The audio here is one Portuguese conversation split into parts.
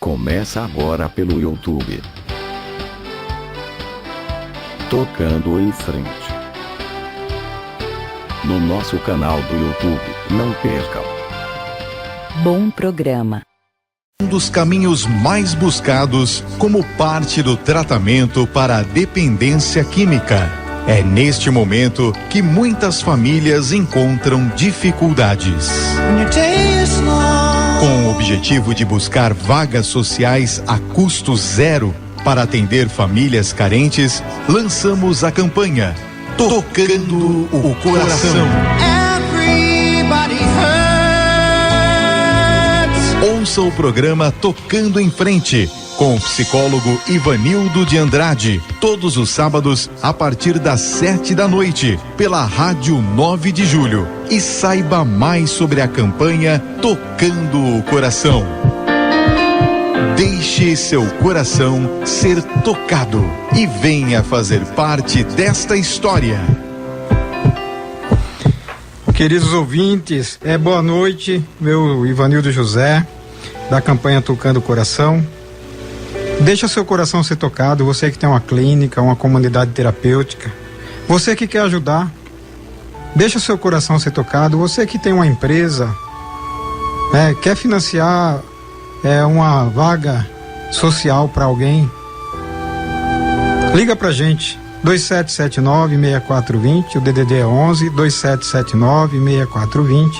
Começa agora pelo YouTube. Tocando em frente. No nosso canal do YouTube, não percam. Bom programa. Um dos caminhos mais buscados como parte do tratamento para a dependência química. É neste momento que muitas famílias encontram dificuldades. Com o objetivo de buscar vagas sociais a custo zero para atender famílias carentes, lançamos a campanha Tocando o Coração. Ouça o programa Tocando em Frente, com o psicólogo Ivanildo de Andrade, todos os sábados a partir das 7h, pela Rádio 9 de Julho. E saiba mais sobre a campanha Tocando o Coração. Deixe seu coração ser tocado e venha fazer parte desta história. Queridos ouvintes, boa noite, meu Ivanildo José, da campanha Tocando o Coração. Deixa seu coração ser tocado, você que tem uma clínica, uma comunidade terapêutica, você que quer ajudar, deixa seu coração ser tocado, você que tem uma empresa, quer financiar uma vaga social para alguém, liga pra gente, 2779-6420, o DDD é 11 2779-6420,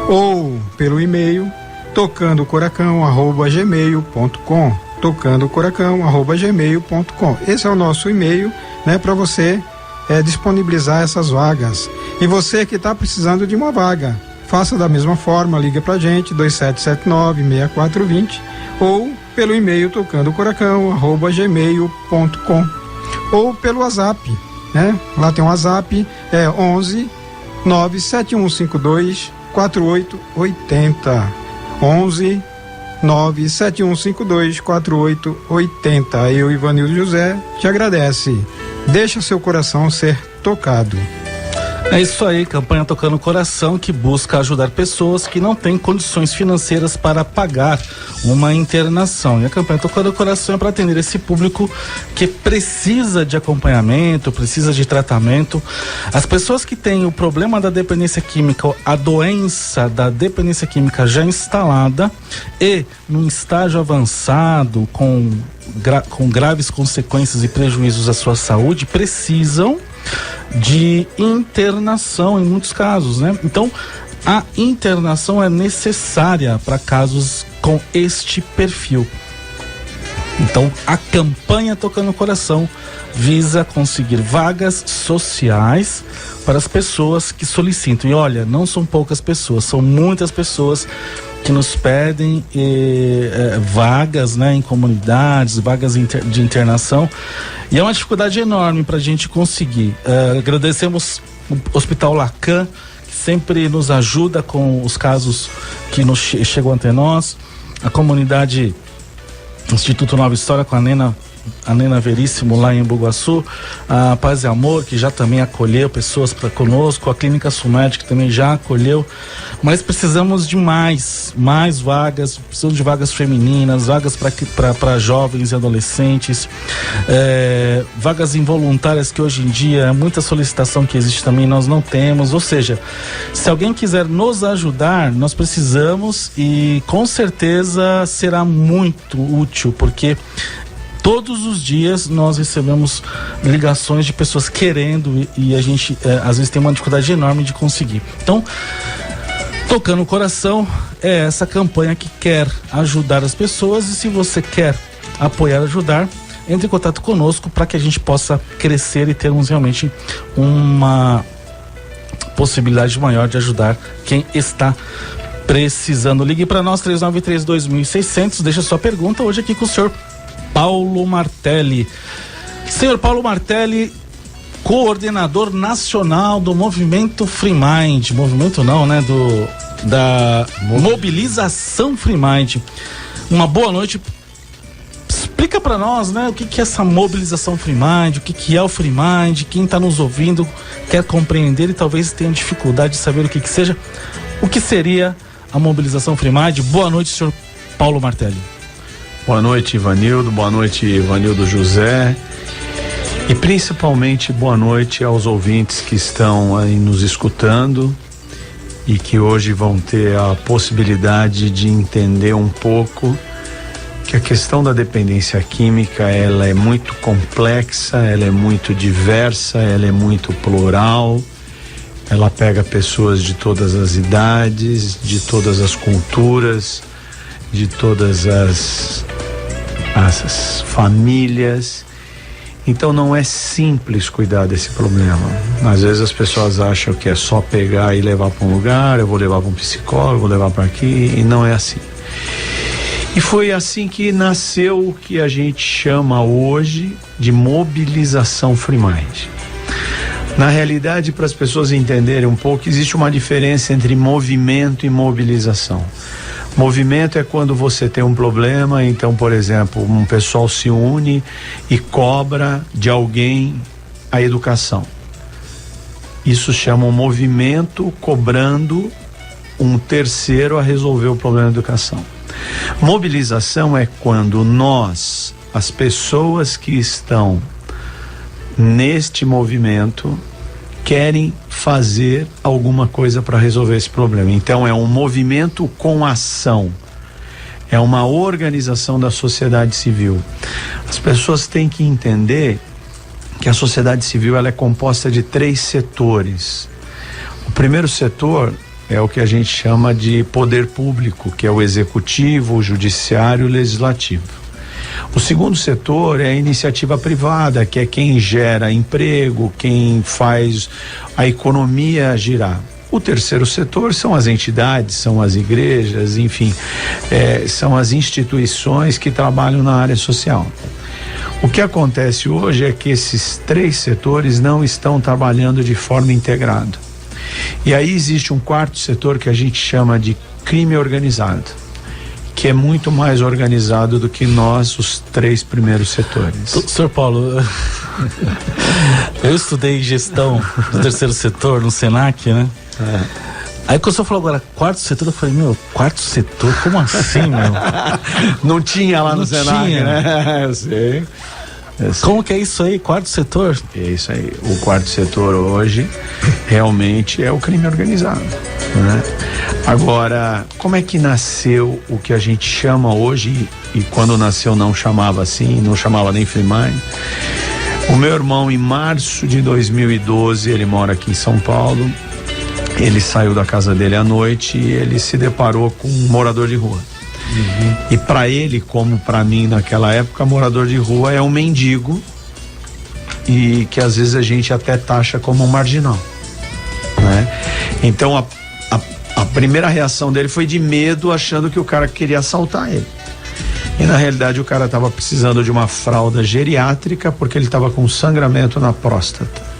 ou pelo e-mail tocandocoracão@gmail.com, tocandocoracão@gmail.com. Esse é o nosso e-mail, para você disponibilizar essas vagas. E você que está precisando de uma vaga, faça da mesma forma, liga pra gente, 2779-6420, ou pelo e-mail tocandocoracão@gmail.com, ou pelo WhatsApp, Lá tem um WhatsApp, 11 97152 4880, 11 97152 4880. Eu, Ivanildo José, te agradece. Deixa seu coração ser tocado. É isso aí, campanha Tocando o Coração, que busca ajudar pessoas que não têm condições financeiras para pagar uma internação. E a campanha Tocando o Coração é para atender esse público que precisa de acompanhamento, precisa de tratamento. As pessoas que têm o problema da dependência química, a doença da dependência química já instalada e num estágio avançado, com graves consequências e prejuízos à sua saúde, precisam de internação em muitos casos, Então, a internação é necessária para casos com este perfil. Então, a campanha Tocando o Coração visa conseguir vagas sociais para as pessoas que solicitam. E olha, não são poucas pessoas, são muitas pessoas que nos pedem vagas, em comunidades, vagas de internação, e é uma dificuldade enorme para a gente conseguir. Agradecemos o Hospital Lacan, que sempre nos ajuda com os casos que nos chegam até nós, a comunidade Instituto Nova História com a Nena Veríssimo lá em Bugaçu, a Paz e Amor, que já também acolheu pessoas para conosco, a Clínica Sumed, que também já acolheu, mas precisamos de mais vagas, precisamos de vagas femininas, vagas para jovens e adolescentes, vagas involuntárias, que hoje em dia muita solicitação que existe também nós não temos. Ou seja, se alguém quiser nos ajudar, nós precisamos, e com certeza será muito útil, porque todos os dias nós recebemos ligações de pessoas querendo, e a gente às vezes tem uma dificuldade enorme de conseguir. Então, Tocando o Coração é essa campanha que quer ajudar as pessoas, e se você quer apoiar, ajudar, entre em contato conosco para que a gente possa crescer e termos realmente uma possibilidade maior de ajudar quem está precisando. Ligue para nós, 3932.600, deixa sua pergunta hoje aqui com o senhor Paulo Martelli. Senhor Paulo Martelli, coordenador nacional do Movimento Free Mind. Movimento não, da Mobilização Free Mind. Uma boa noite. Explica para nós, o que é essa Mobilização Free Mind, o que é o Free Mind. Quem está nos ouvindo quer compreender e talvez tenha dificuldade de saber o que seja. O que seria a Mobilização Free Mind? Boa noite, senhor Paulo Martelli. Boa noite, Ivanildo. Boa noite, Ivanildo José. E principalmente boa noite aos ouvintes que estão aí nos escutando e que hoje vão ter a possibilidade de entender um pouco que a questão da dependência química, ela é muito complexa, ela é muito diversa, ela é muito plural, ela pega pessoas de todas as idades, de todas as culturas, de todas as famílias. Então não é simples cuidar desse problema. Às vezes as pessoas acham que é só pegar e levar para um lugar, eu vou levar para um psicólogo, vou levar para aqui, e não é assim. E foi assim que nasceu o que a gente chama hoje de mobilização Free Mind. Na realidade, para as pessoas entenderem um pouco, existe uma diferença entre movimento e mobilização. Movimento é quando você tem um problema, então, por exemplo, um pessoal se une e cobra de alguém a educação. Isso chama um movimento cobrando um terceiro a resolver o problema da educação. Mobilização é quando nós, as pessoas que estão neste movimento, querem fazer alguma coisa para resolver esse problema. Então é um movimento com ação, é uma organização da sociedade civil. As pessoas têm que entender que a sociedade civil, ela é composta de 3 setores. O primeiro setor é o que a gente chama de poder público, que é o executivo, o judiciário e o legislativo. O segundo setor é a iniciativa privada, que é quem gera emprego, quem faz a economia girar. O terceiro setor são as entidades, são as igrejas, enfim, são as instituições que trabalham na área social. O que acontece hoje é que esses 3 setores não estão trabalhando de forma integrada. E aí existe um quarto setor que a gente chama de crime organizado, que é muito mais organizado do que nós, os 3 primeiros setores. Senhor Paulo, eu estudei gestão do terceiro setor no Senac, né? Aí quando o senhor falou agora quarto setor, eu falei, quarto setor? Como assim, meu? Não tinha lá no Senac, né? Eu sei. Como que é isso aí, quarto setor? É isso aí, o quarto setor hoje realmente é o crime organizado, né? Agora, como é que nasceu o que a gente chama hoje, e quando nasceu não chamava assim, não chamava nem Free Mind? O meu irmão, em março de 2012, ele mora aqui em São Paulo, ele saiu da casa dele à noite e ele se deparou com um morador de rua. E para ele, como para mim naquela época, morador de rua é um mendigo e que às vezes a gente até taxa como um marginal, né? Então a primeira reação dele foi de medo, achando que o cara queria assaltar ele. E na realidade o cara estava precisando de uma fralda geriátrica porque ele estava com sangramento na próstata.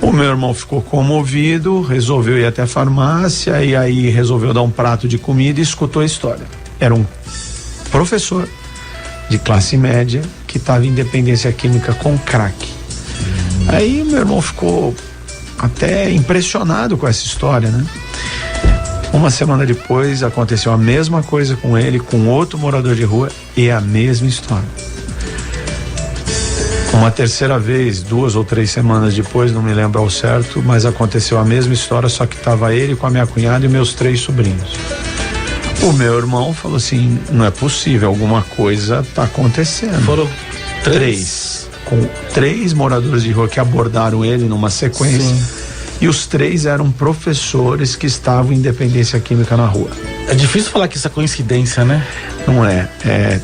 O meu irmão ficou comovido, resolveu ir até a farmácia e aí resolveu dar um prato de comida e escutou a história. Era um professor de classe média que estava em dependência química com crack. Aí meu irmão ficou até impressionado com essa história, né? Uma semana depois aconteceu a mesma coisa com ele, com outro morador de rua, e a mesma história. Uma terceira vez, 2 ou 3 semanas depois, não me lembro ao certo, mas aconteceu a mesma história, só que estava ele com a minha cunhada e meus 3 sobrinhos. O meu irmão falou assim, não é possível, alguma coisa está acontecendo. Foram 3, com 3 moradores de rua que abordaram ele numa sequência. Sim. E os 3 eram professores que estavam em dependência química na rua. É difícil falar que isso é coincidência, né? Não é.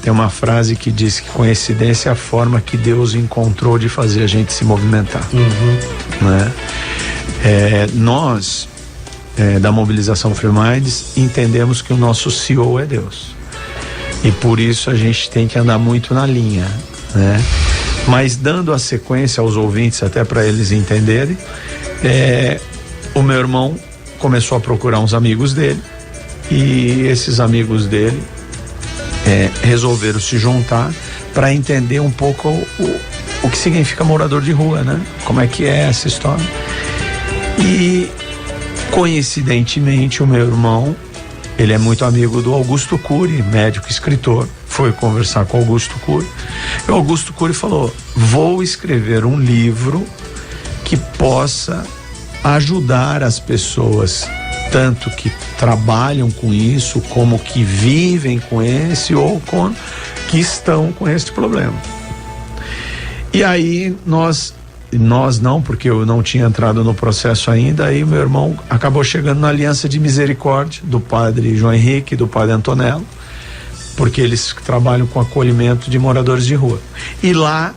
Tem uma frase que diz que coincidência é a forma que Deus encontrou de fazer a gente se movimentar. Né? Nós, da mobilização Free Minds, entendemos que o nosso CEO é Deus. E por isso a gente tem que andar muito na linha, né? Mas dando a sequência aos ouvintes, até para eles entenderem, o meu irmão começou a procurar uns amigos dele e esses amigos dele resolveram se juntar para entender um pouco o que significa morador de rua, né? Como é que é essa história. E coincidentemente o meu irmão, ele é muito amigo do Augusto Cury, médico e escritor, foi conversar com Augusto Cury. E o Augusto Cury falou: vou escrever um livro que possa ajudar as pessoas, tanto que trabalham com isso, como que vivem com esse, ou que estão com esse problema. E aí nós não, porque eu não tinha entrado no processo ainda, aí meu irmão acabou chegando na Aliança de Misericórdia do padre João Henrique e do padre Antonello, porque eles trabalham com acolhimento de moradores de rua. E lá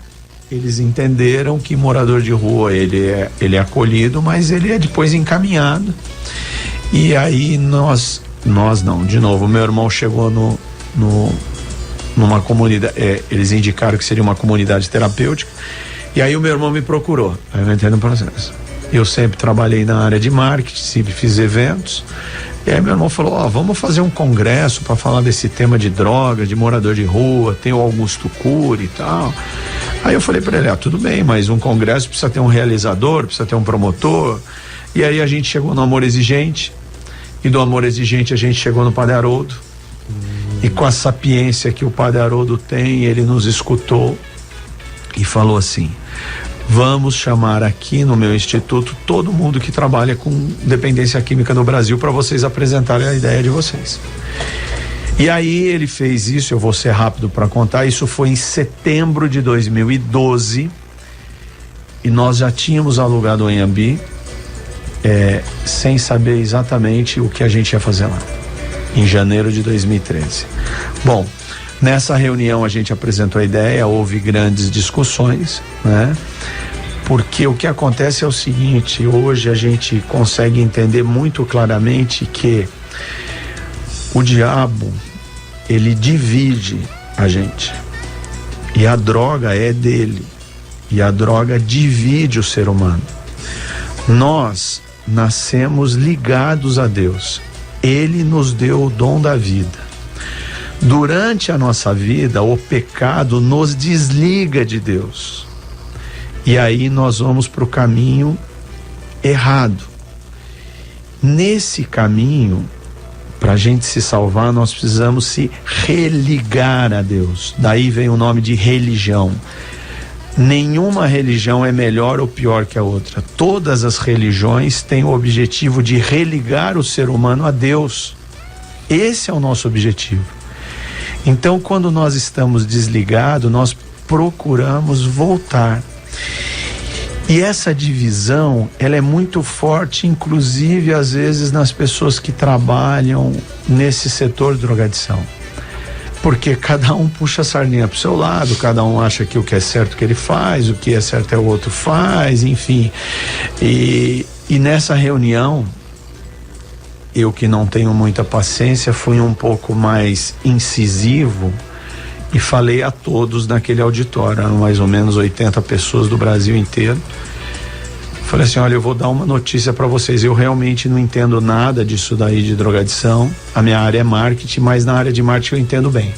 eles entenderam que morador de rua ele é acolhido, mas ele é depois encaminhado. E aí nós não, de novo, meu irmão chegou numa comunidade, eles indicaram que seria uma comunidade terapêutica, e aí o meu irmão me procurou, aí eu entrei no processo. Eu sempre trabalhei na área de marketing, sempre fiz eventos, e aí meu irmão falou: vamos fazer um congresso para falar desse tema de droga, de morador de rua, tem o Augusto Cury e tal. Aí eu falei para ele: tudo bem, mas um congresso precisa ter um realizador, precisa ter um promotor. E aí a gente chegou no Amor Exigente, e do Amor Exigente a gente chegou no Padre Haroldo, e com a sapiência que o Padre Haroldo tem, ele nos escutou e falou assim: vamos chamar aqui no meu instituto todo mundo que trabalha com dependência química no Brasil, para vocês apresentarem a ideia de vocês. E aí ele fez isso, eu vou ser rápido para contar. Isso foi em setembro de 2012, e nós já tínhamos alugado o Anhembi, sem saber exatamente o que a gente ia fazer lá, em janeiro de 2013. Bom, nessa reunião a gente apresentou a ideia, houve grandes discussões, né? Porque o que acontece é o seguinte: hoje a gente consegue entender muito claramente que o diabo, ele divide a gente, e a droga é dele, e a droga divide o ser humano. Nós nascemos ligados a Deus, Ele nos deu o dom da vida. Durante a nossa vida, o pecado nos desliga de Deus, e aí nós vamos para o caminho errado. Nesse caminho, para a gente se salvar, nós precisamos se religar a Deus. Daí vem o nome de religião. Nenhuma religião é melhor ou pior que a outra. Todas as religiões têm o objetivo de religar o ser humano a Deus. Esse é o nosso objetivo. Então, quando nós estamos desligados, nós procuramos voltar. E essa divisão, ela é muito forte, inclusive às vezes nas pessoas que trabalham nesse setor de drogadição. Porque cada um puxa a sardinha pro seu lado, cada um acha que o que é certo que ele faz, o que é certo é o outro faz, enfim. E nessa reunião, eu que não tenho muita paciência, fui um pouco mais incisivo e falei a todos naquele auditório, eram mais ou menos 80 pessoas do Brasil inteiro. Falei assim: olha, eu vou dar uma notícia para vocês, eu realmente não entendo nada disso daí de drogadição, a minha área é marketing, mas na área de marketing eu entendo bem.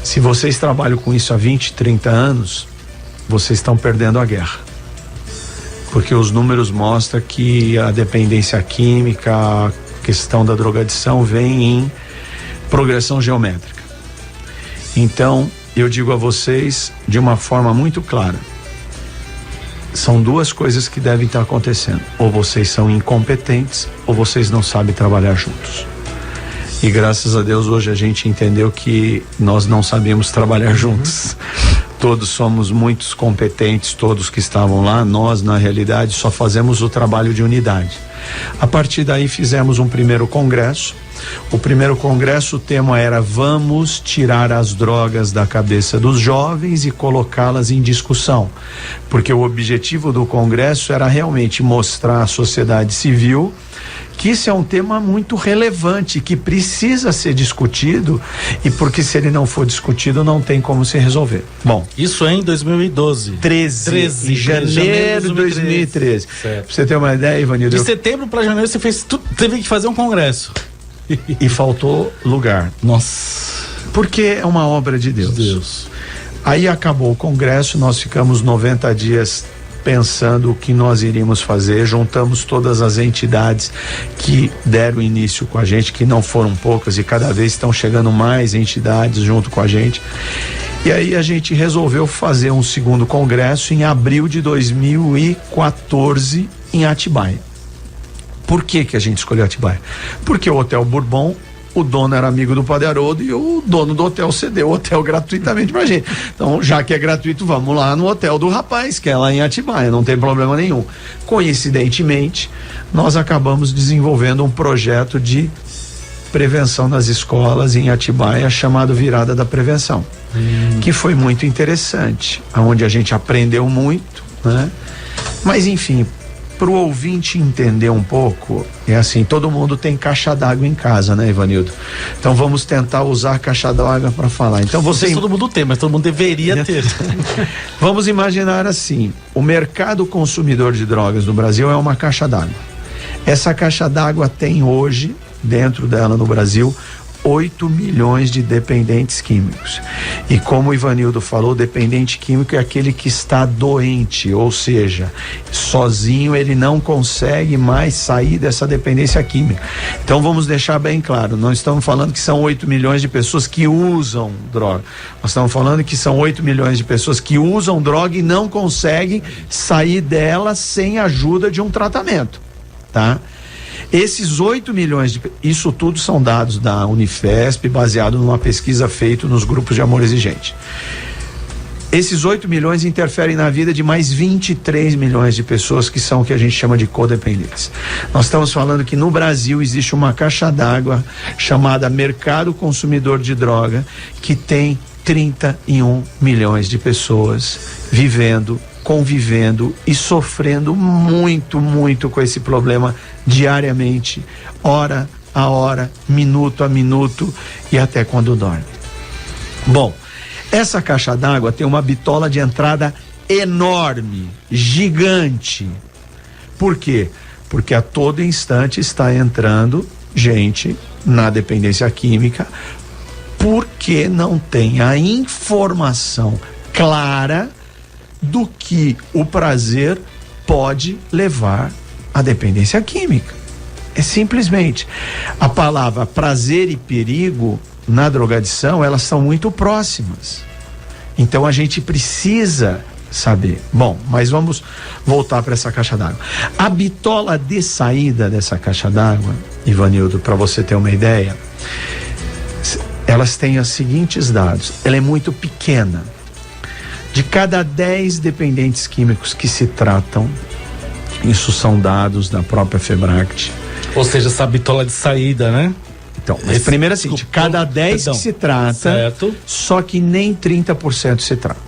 Se vocês trabalham com isso há 20, 30 anos, vocês estão perdendo a guerra, porque os números mostram que a dependência química, a questão da drogadição vem em progressão geométrica. Então, eu digo a vocês de uma forma muito clara: são duas coisas que devem estar acontecendo. Ou vocês são incompetentes, ou vocês não sabem trabalhar juntos. E graças a Deus hoje a gente entendeu que nós não sabemos trabalhar juntos. Todos somos muito competentes, todos que estavam lá. Nós, na realidade, só fazemos o trabalho de unidade. A partir daí fizemos um primeiro congresso. O primeiro congresso, o tema era: vamos tirar as drogas da cabeça dos jovens e colocá-las em discussão, porque o objetivo do congresso era realmente mostrar à sociedade civil que isso é um tema muito relevante, que precisa ser discutido, e porque se ele não for discutido não tem como se resolver. Bom, isso é em 2012. 13, em janeiro de 2013. Pra você ter uma ideia, Ivanildo, de setembro para janeiro você teve que fazer um congresso. E faltou lugar. Nossa. Porque é uma obra de Deus. Deus. Aí acabou o congresso, nós ficamos 90 dias pensando o que nós iríamos fazer, juntamos todas as entidades que deram início com a gente, que não foram poucas e cada vez estão chegando mais entidades junto com a gente. E aí a gente resolveu fazer um segundo congresso em abril de 2014 em Atibaia. Por que que a gente escolheu Atibaia? Porque o Hotel Bourbon, o dono era amigo do Padre Haroldo e o dono do hotel cedeu o hotel gratuitamente pra gente. Então, já que é gratuito, vamos lá no hotel do rapaz, que é lá em Atibaia, não tem problema nenhum. Coincidentemente, nós acabamos desenvolvendo um projeto de prevenção nas escolas em Atibaia, chamado Virada da Prevenção, que foi muito interessante, onde a gente aprendeu muito, né? Mas, enfim, para o ouvinte entender um pouco, é assim, todo mundo tem caixa d'água em casa, né, Ivanildo? Então vamos tentar usar a caixa d'água para falar. Então você... Todo mundo tem, mas todo mundo deveria ter. Vamos imaginar assim, o mercado consumidor de drogas no Brasil é uma caixa d'água. Essa caixa d'água tem hoje, dentro dela no Brasil, 8 milhões de dependentes químicos. E como o Ivanildo falou, dependente químico é aquele que está doente, ou seja, sozinho ele não consegue mais sair dessa dependência química. Então vamos deixar bem claro, não estamos falando que são 8 milhões de pessoas que usam droga. Nós estamos falando que são 8 milhões de pessoas que usam droga e não conseguem sair dela sem a ajuda de um tratamento, tá? Esses 8 milhões, isso tudo são dados da Unifesp, baseado numa pesquisa feita nos grupos de amor exigente. Esses 8 milhões interferem na vida de mais 23 milhões de pessoas que são o que a gente chama de codependentes. Nós estamos falando que no Brasil existe uma caixa d'água chamada Mercado Consumidor de Droga, que tem 31 milhões de pessoas vivendo, convivendo e sofrendo muito, muito com esse problema diariamente, hora a hora, minuto a minuto e até quando dorme. Bom, essa caixa d'água tem uma bitola de entrada enorme, gigante. Por quê? Porque a todo instante está entrando gente na dependência química, porque não tem a informação clara do que o prazer pode levar à dependência química. É simplesmente a palavra prazer e perigo na drogadição, elas são muito próximas. Então a gente precisa saber. Bom, mas vamos voltar para essa caixa d'água. A bitola de saída dessa caixa d'água, Ivanildo, para você ter uma ideia, elas têm os seguintes dados. Ela é muito pequena. De cada 10 dependentes químicos que se tratam, isso são dados da própria Febract. Ou seja, essa bitola de saída, né? Então, mas primeiro assim, de cada 10 que se trata, certo, só que nem 30% se trata.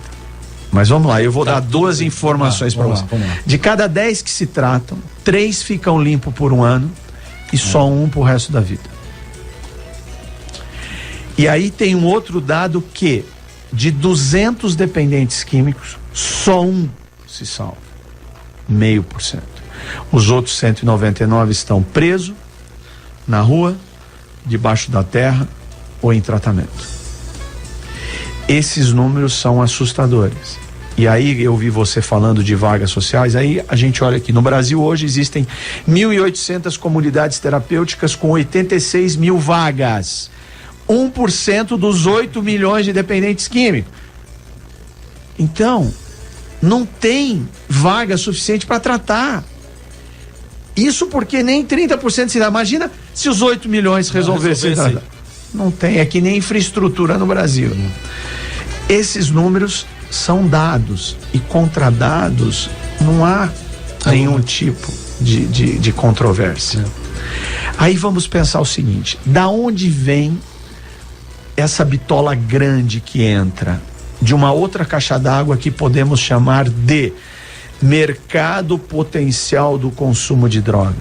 Mas vamos lá, eu vou dar duas informações para você. De cada 10 que se tratam, 3 ficam limpos por um ano e só um pro resto da vida. E aí tem um outro dado que de 200 dependentes químicos, só um se salva, 0,5%. Os outros 199 estão presos na rua, debaixo da terra ou em tratamento. Esses números são assustadores. E aí eu vi você falando de vagas sociais, aí a gente olha aqui, no Brasil hoje existem 1.800 comunidades terapêuticas com 86 mil vagas. 1% dos 8 milhões de dependentes químicos. Então, não tem vaga suficiente para tratar. Isso porque nem 30% se dá. Imagina se os 8 milhões resolvessem tratar. Não tem, é que nem infraestrutura no Brasil. Esses números são dados e contra dados não há nenhum tipo de controvérsia. Aí vamos pensar o seguinte, da onde vem essa bitola grande que entra? De uma outra caixa d'água que podemos chamar de mercado potencial do consumo de droga.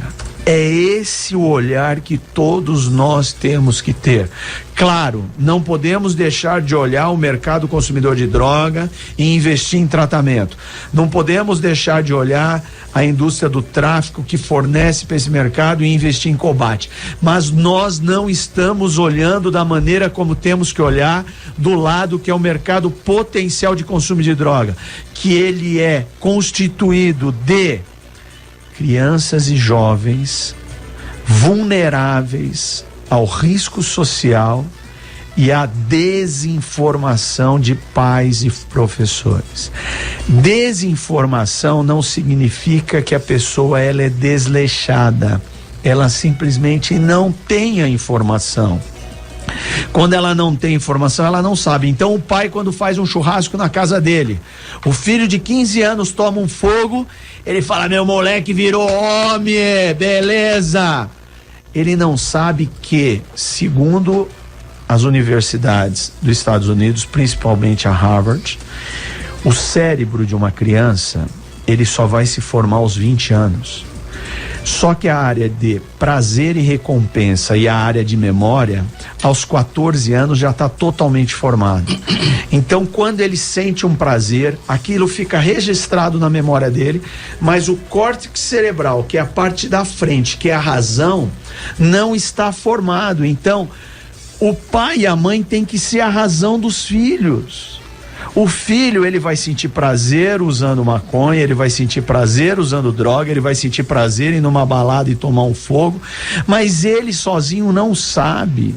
É esse o olhar que todos nós temos que ter. Claro, não podemos deixar de olhar o mercado consumidor de droga e investir em tratamento. Não podemos deixar de olhar a indústria do tráfico que fornece para esse mercado e investir em combate. Mas nós não estamos olhando da maneira como temos que olhar do lado que é o mercado potencial de consumo de droga, que ele é constituído de crianças e jovens vulneráveis ao risco social e à desinformação de pais e professores. Desinformação não significa que a pessoa ela é desleixada, ela simplesmente não tem a informação. Quando ela não tem informação, ela não sabe. Então o pai, quando faz um churrasco na casa dele, o filho de 15 anos toma um fogo, ele fala: meu moleque virou homem, beleza. Ele não sabe que, segundo as universidades dos Estados Unidos, principalmente a Harvard, o cérebro de uma criança, ele só vai se formar aos 20 anos. Só que a área de prazer e recompensa e a área de memória, aos 14 anos já está totalmente formada. Então, quando ele sente um prazer, aquilo fica registrado na memória dele, mas o córtex cerebral, que é a parte da frente, que é a razão, não está formado. Então, o pai e a mãe têm que ser a razão dos filhos. O filho, ele vai sentir prazer usando maconha, ele vai sentir prazer usando droga, ele vai sentir prazer em ir numa balada e tomar um fogo, mas ele sozinho não sabe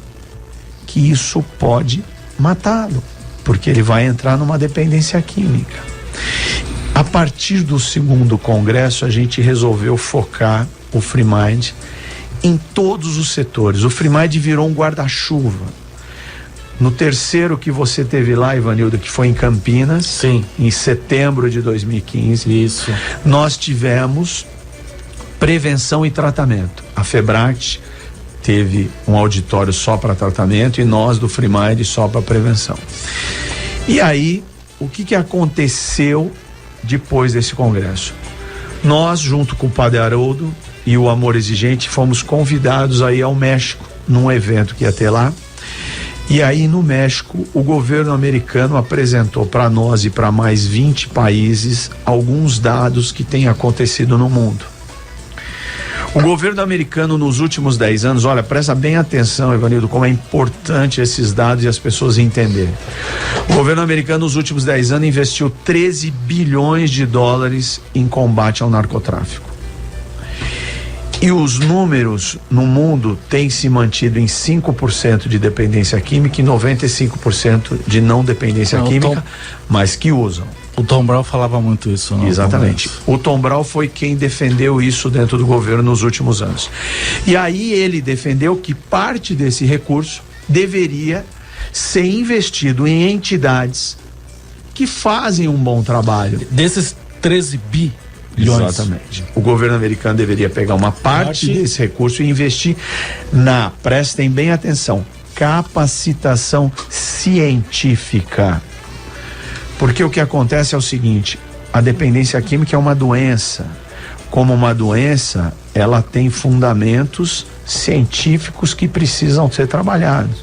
que isso pode matá-lo, porque ele vai entrar numa dependência química. A partir do segundo congresso, a gente resolveu focar o Free Mind em todos os setores. O Free Mind virou um guarda-chuva. No terceiro que você teve lá, Ivanildo, que foi em Campinas, sim, em setembro de 2015, isso, nós tivemos prevenção e tratamento. A Febract teve um auditório só para tratamento e nós do Free Mind só para prevenção. E aí, o que aconteceu depois desse congresso? Nós, junto com o Padre Haroldo e o Amor Exigente, fomos convidados a ir ao México, num evento que ia ter lá. E aí, no México, o governo americano apresentou para nós e para mais 20 países alguns dados que têm acontecido no mundo. O governo americano, nos últimos 10 anos, olha, presta bem atenção, Ivanildo, como é importante esses dados e as pessoas entenderem. O governo americano, nos últimos 10 anos, investiu 13 bilhões de dólares em combate ao narcotráfico. E os números no mundo têm se mantido em 5% de dependência química e 95% de não dependência química, mas que usam. O Tom Brown falava muito isso, não? Exatamente. O Tom Brown foi quem defendeu isso dentro do governo nos últimos anos. E aí ele defendeu que parte desse recurso deveria ser investido em entidades que fazem um bom trabalho. Desses 13 bilhões. Exatamente. O governo americano deveria pegar uma parte desse recurso e investir prestem bem atenção, capacitação científica. Porque o que acontece é o seguinte: a dependência química é uma doença. Como uma doença, ela tem fundamentos científicos que precisam ser trabalhados.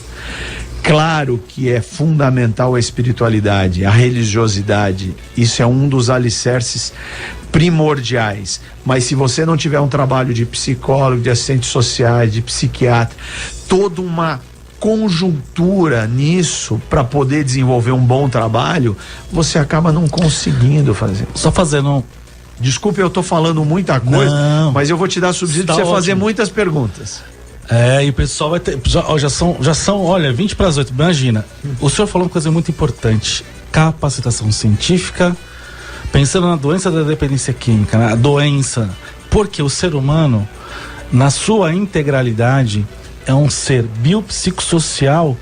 Claro que é fundamental a espiritualidade, a religiosidade, isso é um dos alicerces primordiais, mas se você não tiver um trabalho de psicólogo, de assistentes sociais, de psiquiatra, toda uma conjuntura nisso para poder desenvolver um bom trabalho, você acaba não conseguindo fazer. Só fazendo... Desculpe, eu tô falando muita coisa, não, mas eu vou te dar subsídio para você fazer muitas perguntas. E o pessoal vai ter. Já são, olha, 20:08. Imagina. O senhor falou uma coisa muito importante: capacitação científica, pensando na doença da dependência química, na doença. Porque o ser humano, na sua integralidade, é um ser biopsicossocial,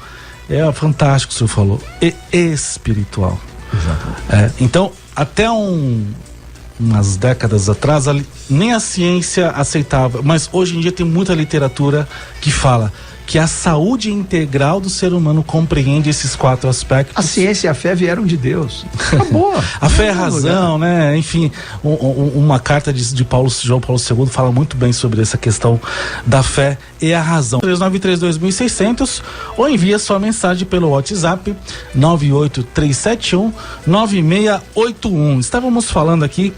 é fantástico, o senhor falou, e espiritual. Exatamente. Então, até umas décadas atrás, nem a ciência aceitava, mas hoje em dia tem muita literatura que fala que a saúde integral do ser humano compreende esses 4 aspectos. A ciência e a fé vieram de Deus. Acabou. A fé é a razão, né? Enfim, uma carta de João Paulo II fala muito bem sobre essa questão da fé e a razão. 393-2600 ou envia sua mensagem pelo WhatsApp 98371-9681. Estávamos falando aqui,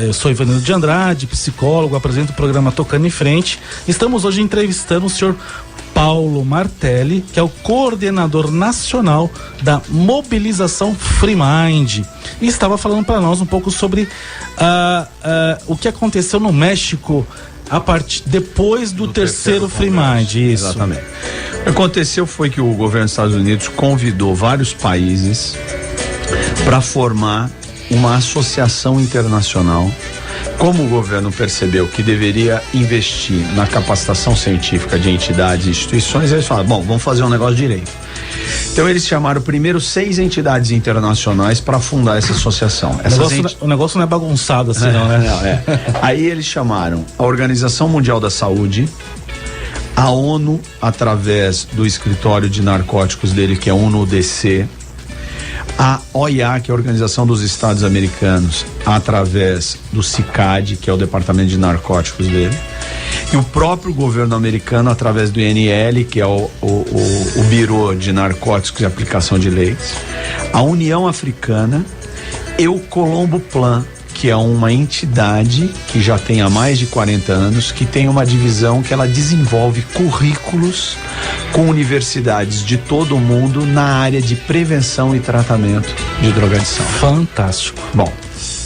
eu sou Ivanildo de Andrade, psicólogo, apresento o programa Tocando em Frente. Estamos hoje entrevistando o senhor Paulo Martelli, que é o coordenador nacional da mobilização Free Mind, e estava falando para nós um pouco sobre o que aconteceu no México depois do terceiro Free Mind. Isso. Exatamente. O que aconteceu foi que o governo dos Estados Unidos convidou vários países para formar uma associação internacional. Como o governo percebeu que deveria investir na capacitação científica de entidades e instituições, eles falaram, vamos fazer um negócio direito. Então eles chamaram primeiro 6 entidades internacionais para fundar essa associação. O negócio não é bagunçado assim, não, né? Não, Aí eles chamaram a Organização Mundial da Saúde, a ONU, através do escritório de narcóticos dele, que é a ONU-DC, a OIA, que é a Organização dos Estados Americanos, através do CICAD, que é o Departamento de Narcóticos dele, e o próprio governo americano, através do INL, que é o Bureau de Narcóticos e Aplicação de Leis, a União Africana e o Colombo Plan, que é uma entidade que já tem há mais de 40 anos, que tem uma divisão que ela desenvolve currículos com universidades de todo o mundo na área de prevenção e tratamento de drogadição. Fantástico. Bom,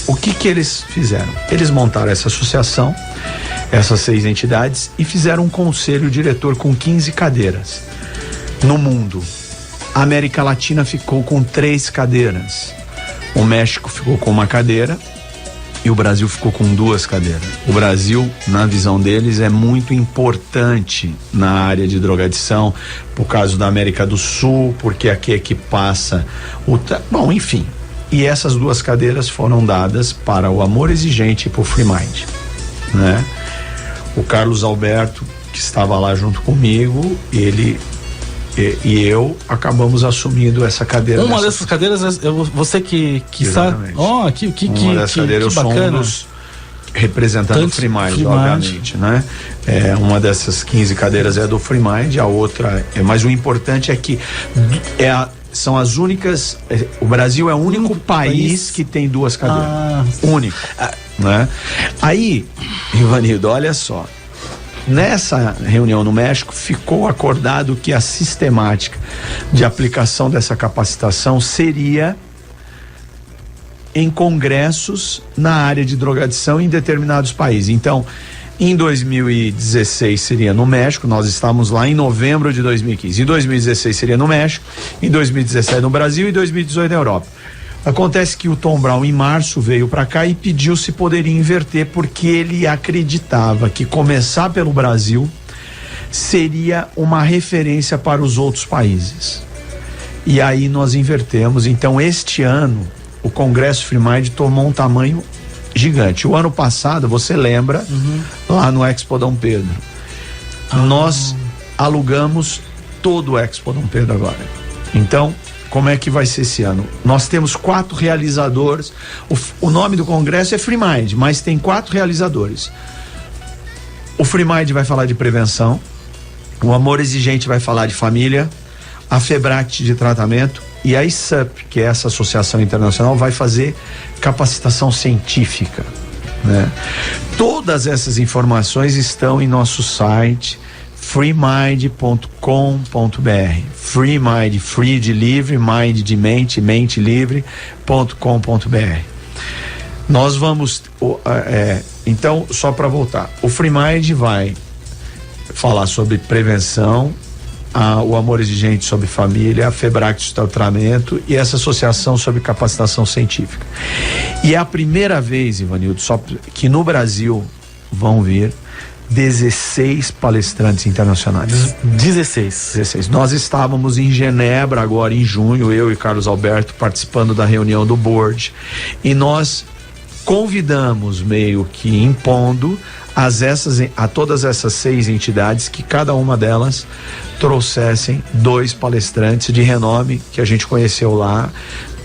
o que eles fizeram? Eles montaram essa associação, essas 6 entidades, e fizeram um conselho diretor com 15 cadeiras no mundo. A América Latina ficou com 3 cadeiras. O México ficou com uma cadeira e o Brasil ficou com 2 cadeiras. O Brasil, na visão deles, é muito importante na área de drogadição, por causa da América do Sul, porque aqui é que passa bom, enfim. E essas 2 cadeiras foram dadas para o Amor Exigente e para o Free Mind, né? O Carlos Alberto, que estava lá junto comigo, ele e eu acabamos assumindo essa cadeira. Uma dessas cadeiras, você que está. Uma dessas cadeiras, eu sou um dos representando o Free Mind, obviamente, né? Uma dessas 15 cadeiras é do Free Mind, a outra mas o importante é que são as únicas. O Brasil é o único país que tem 2 cadeiras. Único. Né? Aí, Ivanildo, olha só. Nessa reunião no México, ficou acordado que a sistemática de aplicação dessa capacitação seria em congressos na área de drogadição em determinados países. Então, em 2016 seria no México, nós estávamos lá em novembro de 2015. Em 2016 seria no México, em 2017 no Brasil e em 2018 na Europa. Acontece que o Tom Brown, em março, veio para cá e pediu se poderia inverter, porque ele acreditava que começar pelo Brasil seria uma referência para os outros países. E aí nós invertemos. Então, este ano, o Congresso Free Mind tomou um tamanho gigante. O ano passado, você lembra, lá no Expo Dom Pedro, nós alugamos todo o Expo Dom Pedro agora. Então, como é que vai ser esse ano? Nós temos 4 realizadores. O nome do congresso é Free Mind, mas tem 4 realizadores. O Free Mind vai falar de prevenção, o Amor Exigente vai falar de família, a FEBRACT de tratamento e a ISUP, que é essa associação internacional, vai fazer capacitação científica, né? Todas essas informações estão em nosso site freemind.com.br. Free Mind, free de livre, mind de mente, mente livre.com.br. Nós vamos então, só para voltar, o Free Mind vai falar sobre prevenção, o Amor Exigente sobre família, a FEBRACT sobre tratamento e essa associação sobre capacitação científica. E é a primeira vez, Ivanildo, só que no Brasil vão vir 16 palestrantes internacionais. 16. Nós estávamos em Genebra agora em junho, eu e Carlos Alberto participando da reunião do board, e nós convidamos, meio que impondo, a todas essas 6 entidades, que cada uma delas trouxessem 2 palestrantes de renome que a gente conheceu lá,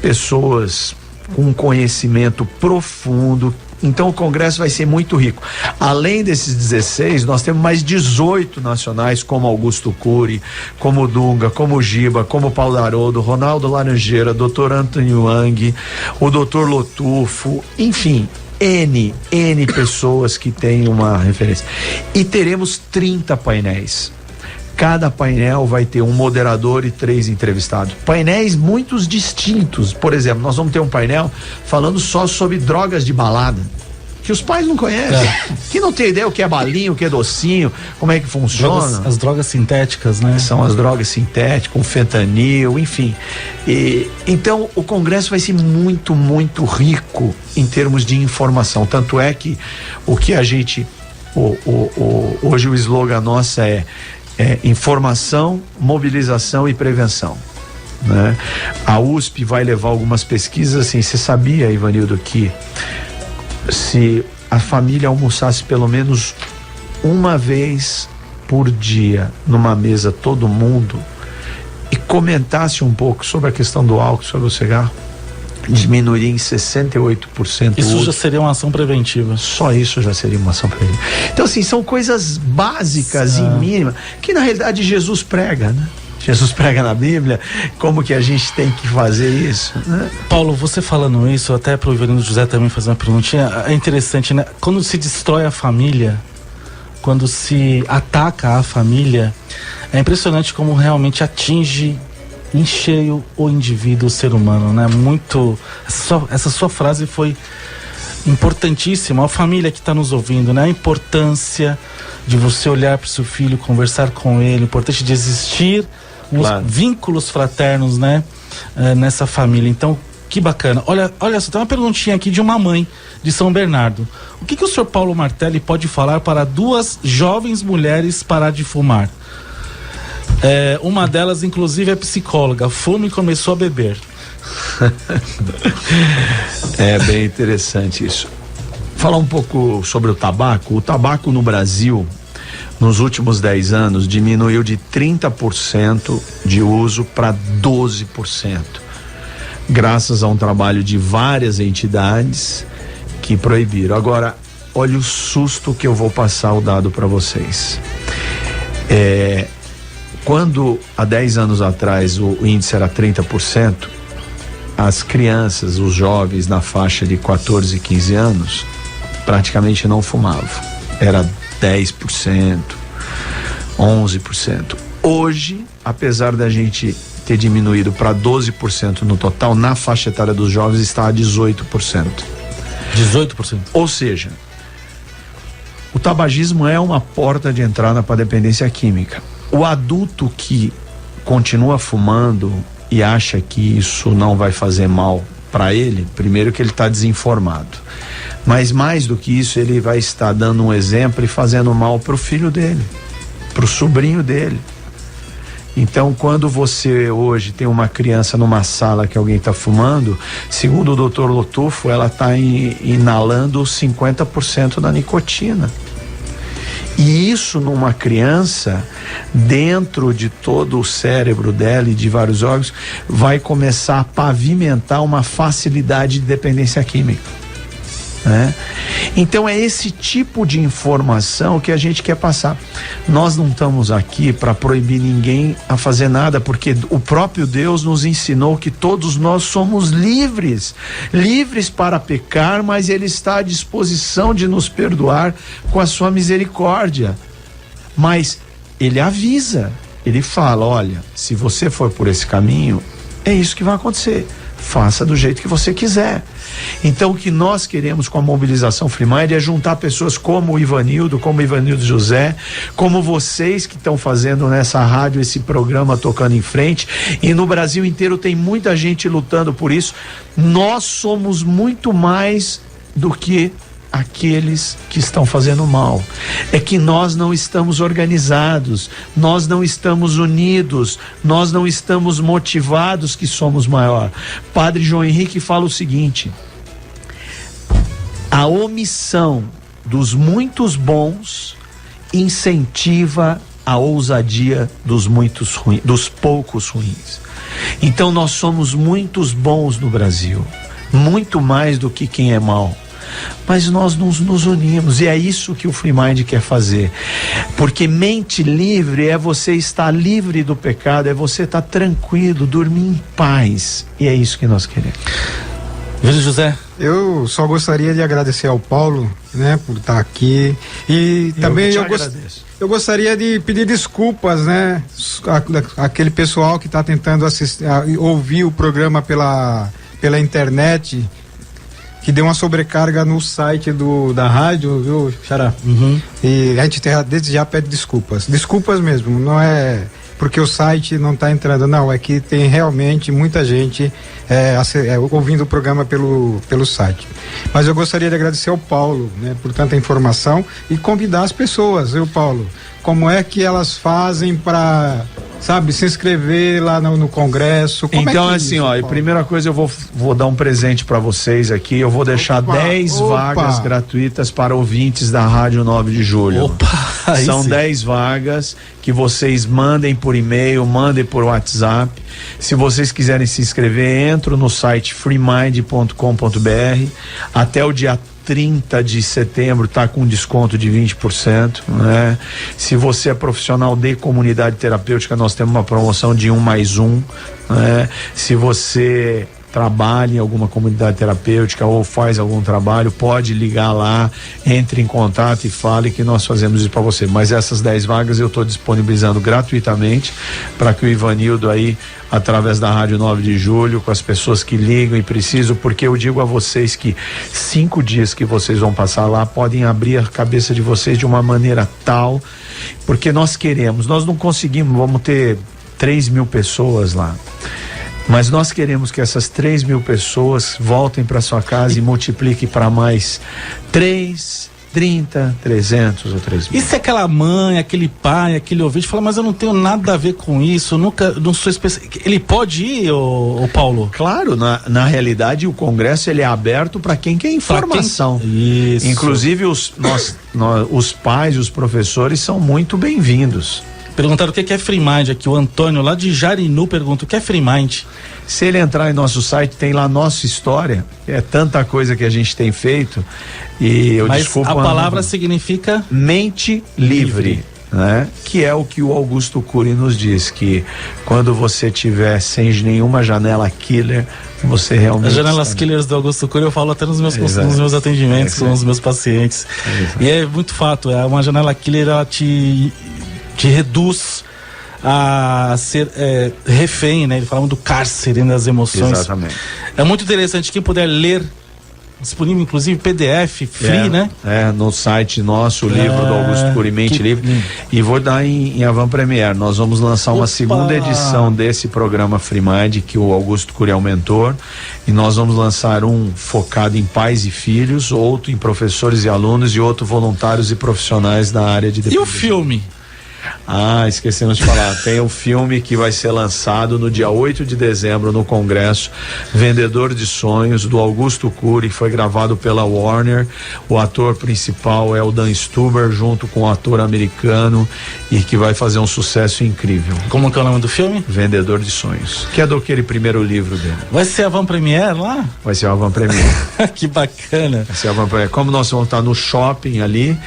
pessoas com conhecimento profundo. Então o congresso vai ser muito rico. Além desses 16, nós temos mais 18 nacionais, como Augusto Cury, como Dunga, como Giba, como Paulo Haroldo, Ronaldo Laranjeira, Dr. Anthony Wang, o Dr. Lotufo, enfim, N pessoas que têm uma referência. E teremos 30 painéis. Cada painel vai ter um moderador e 3 entrevistados. Painéis muito distintos. Por exemplo, nós vamos ter um painel falando só sobre drogas de balada, que os pais não conhecem, que não tem ideia o que é balinho, o que é docinho, como é que funciona. As drogas sintéticas, né? São as drogas sintéticas, com fentanil, enfim. Então o congresso vai ser muito, muito rico em termos de informação. Tanto é que o que a gente hoje o slogan nosso é informação, mobilização e prevenção, né? A USP vai levar algumas pesquisas assim. Você sabia, Ivanildo, que se a família almoçasse pelo menos uma vez por dia numa mesa, todo mundo, e comentasse um pouco sobre a questão do álcool, sobre o cigarro, diminuiria em 68%. Isso já seria uma ação preventiva. Só isso já seria uma ação preventiva. Então, assim, são coisas básicas e mínimas que, na realidade, Jesus prega, né? Jesus prega na Bíblia, como que a gente tem que fazer isso, né? Paulo, você falando isso, até para o Ivanildo José também fazer uma perguntinha, é interessante, né? Quando se destrói a família, quando se ataca a família, é impressionante como realmente atinge em cheio o indivíduo, o ser humano, né? Muito, essa sua frase foi importantíssima. A família que está nos ouvindo, né? A importância de você olhar para o seu filho, conversar com ele, importante de existir Claro. vínculos fraternos, né? Nessa família. Então, que bacana. Olha só, tem uma perguntinha aqui de uma mãe de São Bernardo. O que o senhor Paulo Martelli pode falar para 2 jovens mulheres parar de fumar? Uma delas, inclusive, é psicóloga. Fuma e começou a beber. É bem interessante isso. Falar um pouco sobre o tabaco. O tabaco no Brasil, nos últimos 10 anos, diminuiu de 30% de uso para 12%. Graças a um trabalho de várias entidades que proibiram. Agora, olha o susto que eu vou passar o dado para vocês. Quando há 10 anos atrás o índice era 30%, as crianças, os jovens na faixa de 14 e 15 anos praticamente não fumavam. Era 10%, 11%. Hoje, apesar da gente ter diminuído para 12% no total, na faixa etária dos jovens está a 18%. 18%. Ou seja, o tabagismo é uma porta de entrada para a dependência química. O adulto que continua fumando e acha que isso não vai fazer mal para ele, primeiro que ele está desinformado, mas mais do que isso, ele vai estar dando um exemplo e fazendo mal para o filho dele, para o sobrinho dele. Então, quando você hoje tem uma criança numa sala que alguém está fumando, segundo o Dr. Lotufo, ela está inalando 50% da nicotina. E isso numa criança, dentro de todo o cérebro dela e de vários órgãos, vai começar a pavimentar uma facilidade de dependência química, né? Então é esse tipo de informação que a gente quer passar. Nós não estamos aqui para proibir ninguém a fazer nada, porque o próprio Deus nos ensinou que todos nós somos livres para pecar, mas Ele está à disposição de nos perdoar com a sua misericórdia. Mas Ele avisa, Ele fala: olha, se você for por esse caminho, é isso que vai acontecer. Faça do jeito que você quiser. Então, o que nós queremos com a mobilização Free Mind é juntar pessoas como o Ivanildo José, como vocês que estão fazendo nessa rádio esse programa Tocando em Frente, e no Brasil inteiro tem muita gente lutando por isso. Nós somos muito mais do que aqueles que estão fazendo mal. É que nós não estamos organizados, nós não estamos unidos, nós não estamos motivados que somos maior. Padre João Henrique fala o seguinte: A omissão dos muitos bons incentiva a ousadia dos poucos ruins. Então nós somos muitos bons no Brasil, muito mais do que quem é mau. Mas nós nos unimos, e é isso que o Free Mind quer fazer, porque mente livre é você estar livre do pecado, é você estar tranquilo, dormir em paz, e é isso que nós queremos. Veja, José, eu só gostaria de agradecer ao Paulo, né, por estar aqui, e também eu gostaria de pedir desculpas, né, aquele pessoal que está tentando ouvir o programa pela internet, que deu uma sobrecarga no site da rádio, viu, Xará? Uhum. E a gente desde já pede desculpas. Desculpas mesmo, não é porque o site não está entrando, não, é que tem realmente muita gente ouvindo o programa pelo site. Mas eu gostaria de agradecer ao Paulo, né, por tanta informação e convidar as pessoas, viu, Paulo? Como é que elas fazem para, sabe, se inscrever lá no congresso? Como então, é que assim, isso, ó, a primeira coisa eu vou dar um presente para vocês aqui. Eu vou deixar 10 vagas gratuitas para ouvintes da Rádio 9 de Julho. Opa! São 10 vagas que vocês mandem por e-mail, mandem por WhatsApp. Se vocês quiserem se inscrever, entro no site freemind.com.br. Até o dia 30 de setembro está com desconto de 20%, né? Se você é profissional de comunidade terapêutica, nós temos uma promoção de 1+1, né? Se você trabalha em alguma comunidade terapêutica ou faz algum trabalho, pode ligar lá, entre em contato e fale que nós fazemos isso para você. Mas essas 10 vagas eu estou disponibilizando gratuitamente para que o Ivanildo aí, através da Rádio 9 de Julho, com as pessoas que ligam e precisam, porque eu digo a vocês que 5 dias que vocês vão passar lá podem abrir a cabeça de vocês de uma maneira tal, porque nós não conseguimos, vamos ter 3.000 pessoas lá. Mas nós queremos que essas 3.000 pessoas voltem para sua casa e multipliquem para mais 3, 30, 300 ou 3.000. E se aquela mãe, aquele pai, aquele ouvinte fala, mas eu não tenho nada a ver com isso, não sou especialista. Ele pode ir, ô Paulo? Claro, na realidade o congresso ele é aberto para quem quer informação. Isso. Inclusive os pais, os professores são muito bem-vindos. Perguntaram o que é Free Mind aqui, o Antônio lá de Jarinu pergunta o que é Free Mind. Se ele entrar em nosso site, tem lá nossa história, é tanta coisa que a gente tem feito, e eu Mas desculpo. A palavra significa mente livre, né? Que é o que o Augusto Cury nos diz, que quando você tiver sem nenhuma janela killer, você realmente... As janelas killers do Augusto Cury eu falo até nos meus atendimentos com os meus pacientes. E é muito fato, é uma janela killer, ela te reduz a ser refém, né? Ele fala do cárcere das emoções. Exatamente. É muito interessante, quem puder ler, disponível inclusive PDF, free, né? No site nosso, o livro do Augusto Cury, Mente Livre. E vou dar em avant-première. Nós vamos lançar uma segunda edição desse programa Free Mind, que o Augusto Cury é o mentor, e nós vamos lançar um focado em pais e filhos, outro em professores e alunos, e outro voluntários e profissionais da área de dependência. E o filme? Esquecemos de falar, tem o filme que vai ser lançado no dia 8 de dezembro no Congresso, Vendedor de Sonhos, do Augusto Cury, que foi gravado pela Warner. O ator principal é o Dan Stuber, junto com o ator americano, e que vai fazer um sucesso incrível. Como que é o nome do filme? Vendedor de Sonhos, que é daquele primeiro livro dele. Vai ser avant-première lá? Vai ser avant-première. Que bacana. Vai ser avant-première. Como nós vamos estar no shopping ali,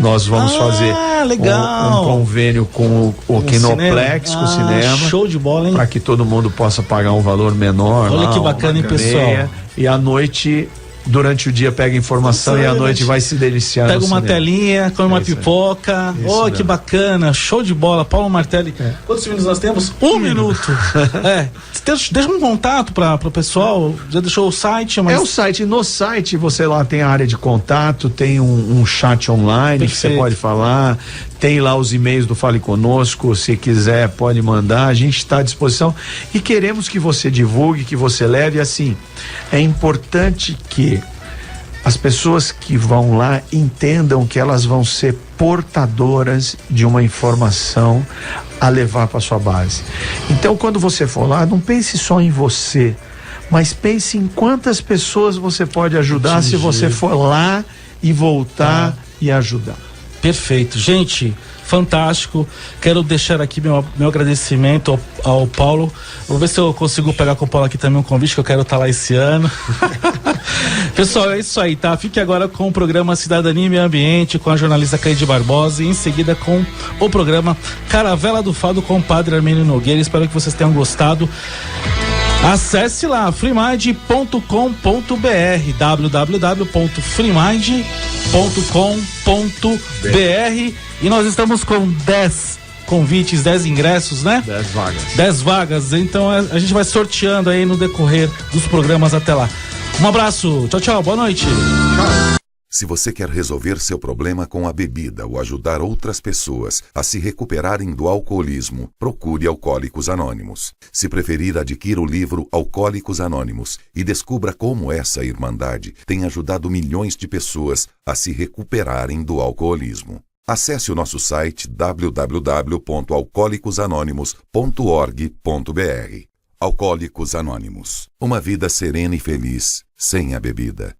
nós vamos fazer legal. Um convênio com o Kinoplex, com o cinema. Show de bola, hein? Para que todo mundo possa pagar um valor menor. Olha que bacana, hein, pessoal? E à noite, durante o dia, pega informação e à noite vai se deliciar. Pega uma telinha, come uma pipoca. Que bacana, show de bola. Paulo Martelli. Quantos minutos nós temos? Um minuto. Deixa um contato para o pessoal. Já deixou o site? Mas... o site. No site você lá tem a área de contato, tem um chat online. Perfeito. Que você pode falar. Tem lá os e-mails do Fale Conosco, se quiser pode mandar, a gente está à disposição e queremos que você divulgue, que você leve. Assim, é importante que as pessoas que vão lá entendam que elas vão ser portadoras de uma informação a levar para sua base. Então, quando você for lá, não pense só em você, Mas pense em quantas pessoas você pode ajudar se você for lá e voltar e ajudar. Perfeito. Gente, fantástico. Quero deixar aqui meu agradecimento ao Paulo. Vou ver se eu consigo pegar com o Paulo aqui também um convite, que eu quero estar lá esse ano. Pessoal, é isso aí, tá? Fique agora com o programa Cidadania e Meio Ambiente, com a jornalista Cleide Barbosa, e em seguida com o programa Caravela do Fado com o Padre Armênio Nogueira. Espero que vocês tenham gostado. Acesse lá freemind.com.br, www.freemind.com.br, e nós estamos com 10 convites, 10 ingressos, né? 10 vagas. 10 vagas, então a gente vai sorteando aí no decorrer dos programas até lá. Um abraço, tchau, tchau, boa noite. Tchau. Se você quer resolver seu problema com a bebida ou ajudar outras pessoas a se recuperarem do alcoolismo, procure Alcoólicos Anônimos. Se preferir, adquira o livro Alcoólicos Anônimos e descubra como essa irmandade tem ajudado milhões de pessoas a se recuperarem do alcoolismo. Acesse o nosso site www.alcoolicosanonimos.org.br. Alcoólicos Anônimos. Uma vida serena e feliz sem a bebida.